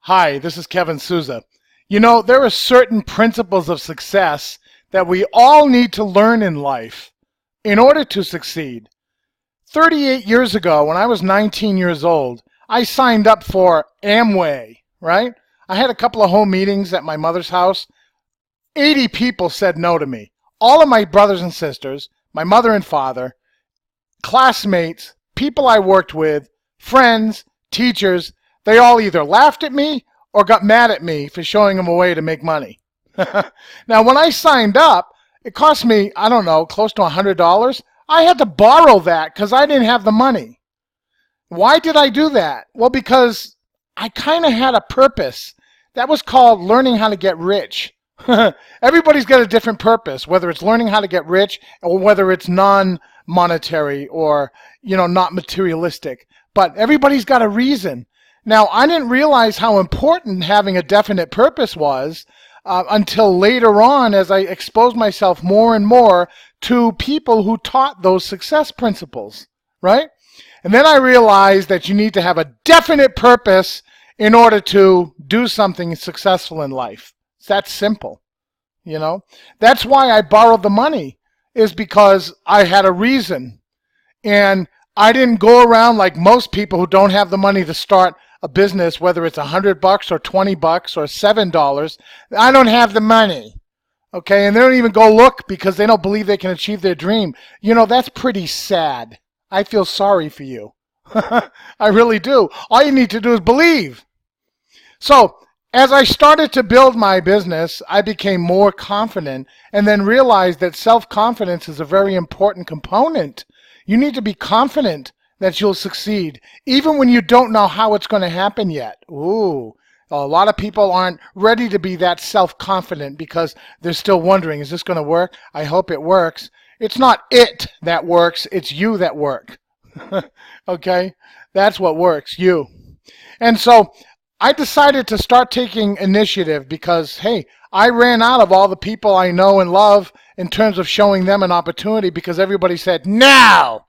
Hi, this is Kevin Sousa. You know, there are certain principles of success that we all need to learn in life in order to succeed. 38 years ago, when I was 19 years old, I signed up for Amway, right? I had a couple of home meetings at my mother's house. 80 people said no to me. All of my brothers and sisters, my mother and father, classmates, people I worked with, friends, teachers, they all either laughed at me or got mad at me for showing them a way to make money. Now, when I signed up, it cost me, I don't know, close to $100. I had to borrow that because I didn't have the money. Why did I do that? Well, because I kind of had a purpose. That was called learning how to get rich. Everybody's got a different purpose, whether it's learning how to get rich or whether it's non-monetary or, not materialistic. But everybody's got a reason. Now, I didn't realize how important having a definite purpose was until later on as I exposed myself more and more to people who taught those success principles, right? And then I realized that you need to have a definite purpose in order to do something successful in life. It's that simple, That's why I borrowed the money, is because I had a reason. And I didn't go around like most people who don't have the money to start a business, whether it's $100 or $20 or $7. I don't have the money. Okay, and they don't even go look because they don't believe they can achieve their dream. That's pretty sad. I feel sorry for you. I really do. All you need to do is believe. So, as I started to build my business, I became more confident and then realized that self-confidence is a very important component. You need to be confident that you'll succeed, even when you don't know how it's going to happen yet. Ooh, a lot of people aren't ready to be that self-confident because they're still wondering, is this going to work? I hope it works. It's not it that works, it's you that work. Okay? That's what works, you. And so I decided to start taking initiative because, hey, I ran out of all the people I know and love in terms of showing them an opportunity because everybody said, no!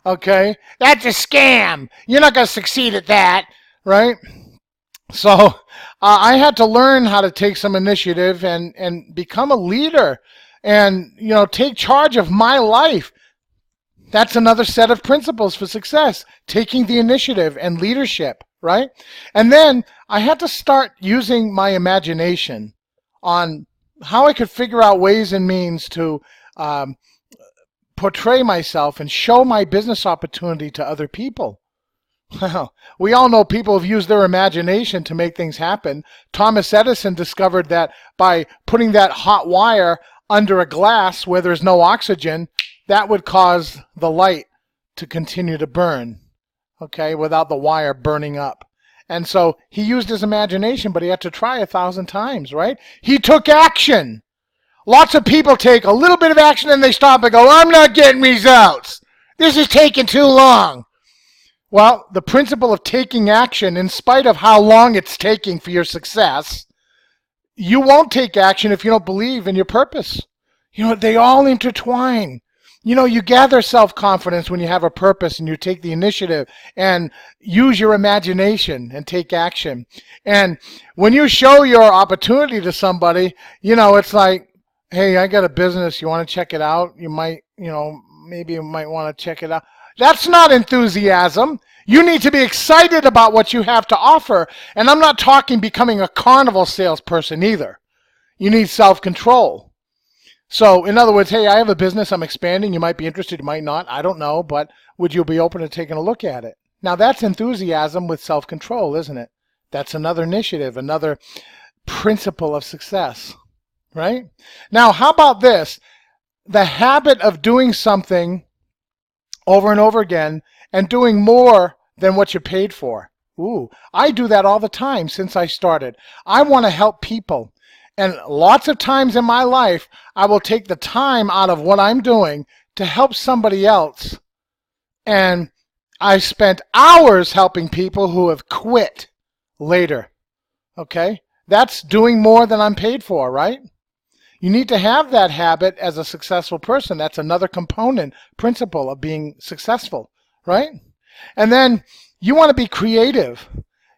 Okay, that's a scam. You're not going to succeed at that, right? So I had to learn how to take some initiative and become a leader and, take charge of my life. That's another set of principles for success, taking the initiative and leadership, right? And then I had to start using my imagination on how I could figure out ways and means to portray myself and show my business opportunity to other people. Well, we all know people have used their imagination to make things happen. Thomas Edison discovered that by putting that hot wire under a glass where there's no oxygen, that would cause the light to continue to burn, okay, without the wire burning up. And so he used his imagination, but he had to try 1,000 times, right? He took action. Lots of people take a little bit of action and they stop and go, I'm not getting results. This is taking too long. Well, the principle of taking action, in spite of how long it's taking for your success, you won't take action if you don't believe in your purpose. They all intertwine. You gather self-confidence when you have a purpose and you take the initiative and use your imagination and take action. And when you show your opportunity to somebody, it's like, hey, I got a business. You want to check it out? You might, maybe you might want to check it out. That's not enthusiasm. You need to be excited about what you have to offer. And I'm not talking becoming a carnival salesperson either. You need self-control. So, in other words, hey, I have a business. I'm expanding. You might be interested. You might not. I don't know. But would you be open to taking a look at it? Now, that's enthusiasm with self-control, isn't it? That's another initiative, another principle of success. Right? Now, how about this? The habit of doing something over and over again and doing more than what you're paid for. Ooh, I do that all the time since I started. I want to help people. And lots of times in my life, I will take the time out of what I'm doing to help somebody else. And I spent hours helping people who have quit later. Okay? That's doing more than I'm paid for, right? You need to have that habit as a successful person. That's another component, principle of being successful, right? And then you want to be creative.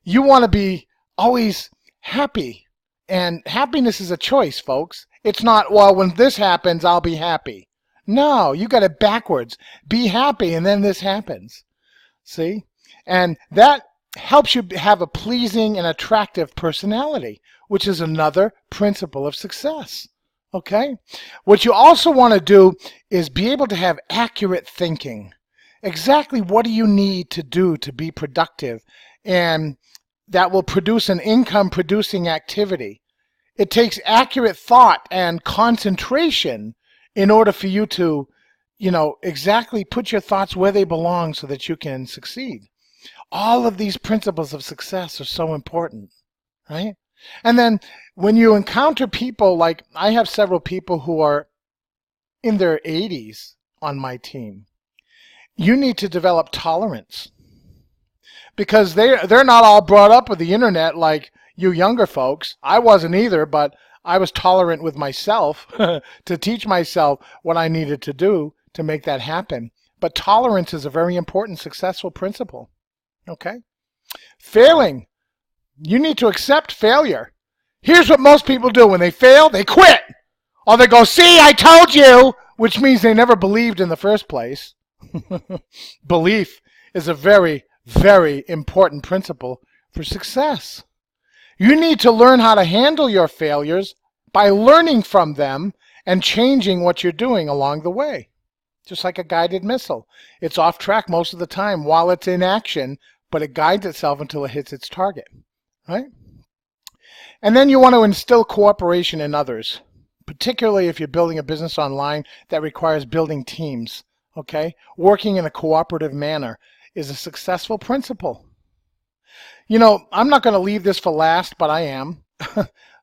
You want to be always happy. And happiness is a choice, folks. It's not, well, when this happens, I'll be happy. No, you got it backwards. Be happy and then this happens. See? And that helps you have a pleasing and attractive personality, which is another principle of success. Okay? What you also want to do is be able to have accurate thinking. Exactly what do you need to do to be productive, and that will produce an income producing activity. It takes accurate thought and concentration in order for you to, exactly put your thoughts where they belong so that you can succeed. All of these principles of success are so important, right? And then when you encounter people, like I have several people who are in their 80s on my team, you need to develop tolerance, because they're not all brought up with the internet like you younger folks. I wasn't either, but I was tolerant with myself to teach myself what I needed to do to make that happen. But tolerance is a very important successful principle. Okay? Failing. You need to accept failure. Here's what most people do. When they fail, they quit. Or they go, see, I told you, which means they never believed in the first place. Belief is a very, very important principle for success. You need to learn how to handle your failures by learning from them and changing what you're doing along the way. Just like a guided missile. It's off track most of the time while it's in action, but it guides itself until it hits its target, right? And then you want to instill cooperation in others, particularly if you're building a business online that requires building teams, okay? Working in a cooperative manner is a successful principle. I'm not going to leave this for last, but I am.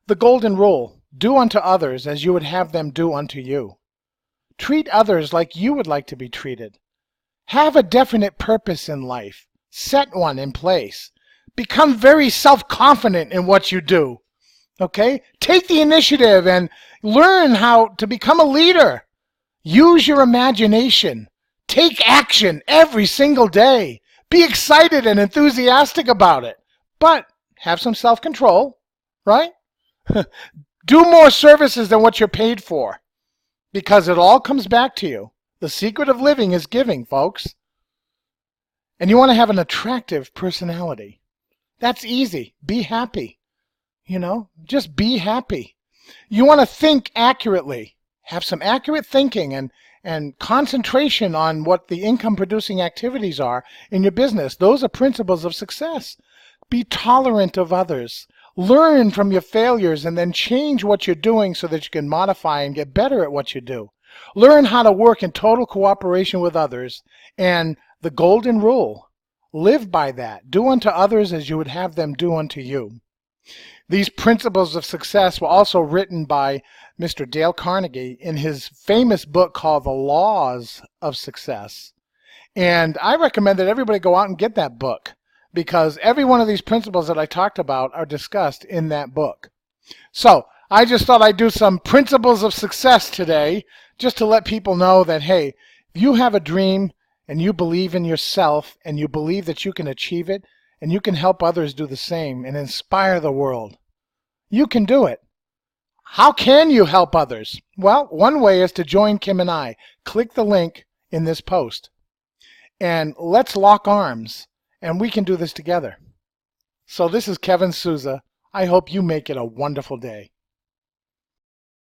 The golden rule: do unto others as you would have them do unto you. Treat others like you would like to be treated. Have a definite purpose in life. Set one in place. Become very self-confident in what you do. Okay? Take the initiative and learn how to become a leader. Use your imagination. Take action every single day. Be excited and enthusiastic about it. But have some self-control, right? Do more services than what you're paid for, because it all comes back to you. The secret of living is giving, folks. And you want to have an attractive personality. That's easy. Be happy. Just be happy. You want to think accurately. Have some accurate thinking and concentration on what the income producing activities are in your business. Those are principles of success. Be tolerant of others. Learn from your failures and then change what you're doing so that you can modify and get better at what you do. Learn how to work in total cooperation with others. And the golden rule: live by that. Do unto others as you would have them do unto you. These principles of success were also written by Mr. Dale Carnegie in his famous book called The Laws of Success. And I recommend that everybody go out and get that book, because every one of these principles that I talked about are discussed in that book. So I just thought I'd do some principles of success today, just to let people know that, hey, if you have a dream and you believe in yourself and you believe that you can achieve it and you can help others do the same and inspire the world, you can do it. How can you help others? Well, one way is to join Kim and I. Click the link in this post and let's lock arms, and we can do this together. So this is Kevin Sousa. I hope you make it a wonderful day.